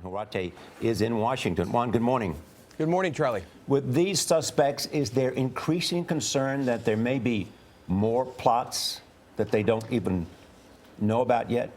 Zarate is in Washington. Juan, good morning. Good morning, Charlie. With these suspects, is there increasing concern that there may be more plots that they don't even know about yet?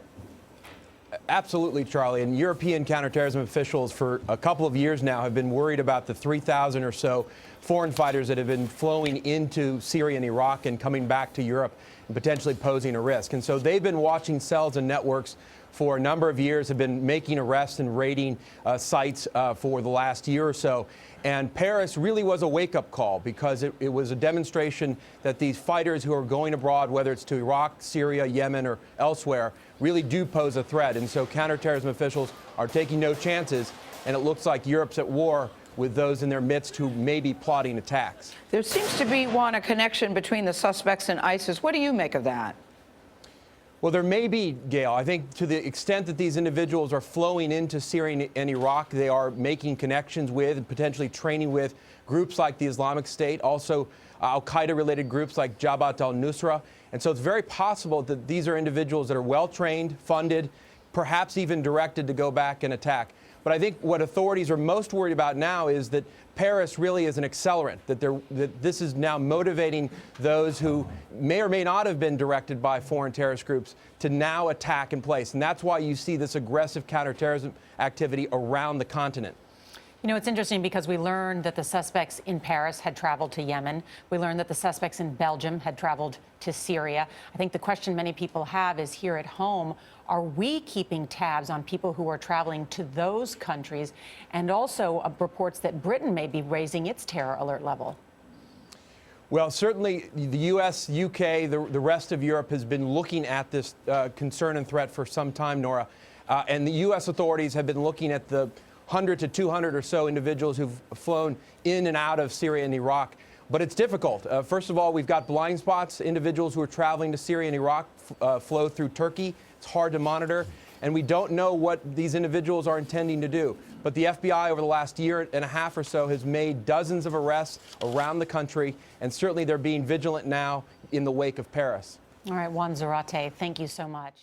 Absolutely, Charlie. And European counterterrorism officials for a couple of years now have been worried about the 3,000 or so foreign fighters that have been flowing into Syria and Iraq and coming back to Europe and potentially posing a risk. And so they've been watching cells and networks for a number of years, have been making arrests and raiding sites for the last year or so. And Paris really was a wake-up call because it was a demonstration that these fighters who are going abroad, whether it's to Iraq, Syria, Yemen, or elsewhere, really do pose a threat. And so counterterrorism officials are taking no chances, and it looks like Europe's at war with those in their midst who may be plotting attacks. There seems to be, Juan, a connection between the suspects and ISIS. What do you make of that? Well, there may be, Gail. I think to the extent that these individuals are flowing into Syria and Iraq, they are making connections with and potentially training with groups like the Islamic State, also al-Qaeda-related groups like Jabhat al-Nusra. And so it's very possible that these are individuals that are well-trained, funded, perhaps even directed to go back and attack. But I think what authorities are most worried about now is that Paris really is an accelerant, that this is now motivating those who may or may not have been directed by foreign terrorist groups to now attack in place. And that's why you see this aggressive counterterrorism activity around the continent. You know, it's interesting because we learned that the suspects in Paris had traveled to Yemen. We learned that the suspects in Belgium had traveled to Syria. I think the question many people have is here at home, are we keeping tabs on people who are traveling to those countries? And also reports that Britain may be raising its terror alert level. Well, certainly the U.S., U.K., the rest of Europe has been looking at this concern and threat for some time, Nora. And the U.S. authorities have been looking at the 100 to 200 or so individuals who've flown in and out of Syria and Iraq. But it's difficult. First of all, we've got blind spots. Individuals who are traveling to Syria and Iraq flow through Turkey. It's hard to monitor. And we don't know what these individuals are intending to do. But the FBI over the last year and a half or so has made dozens of arrests around the country. And certainly they're being vigilant now in the wake of Paris. All right, Juan Zarate, thank you so much.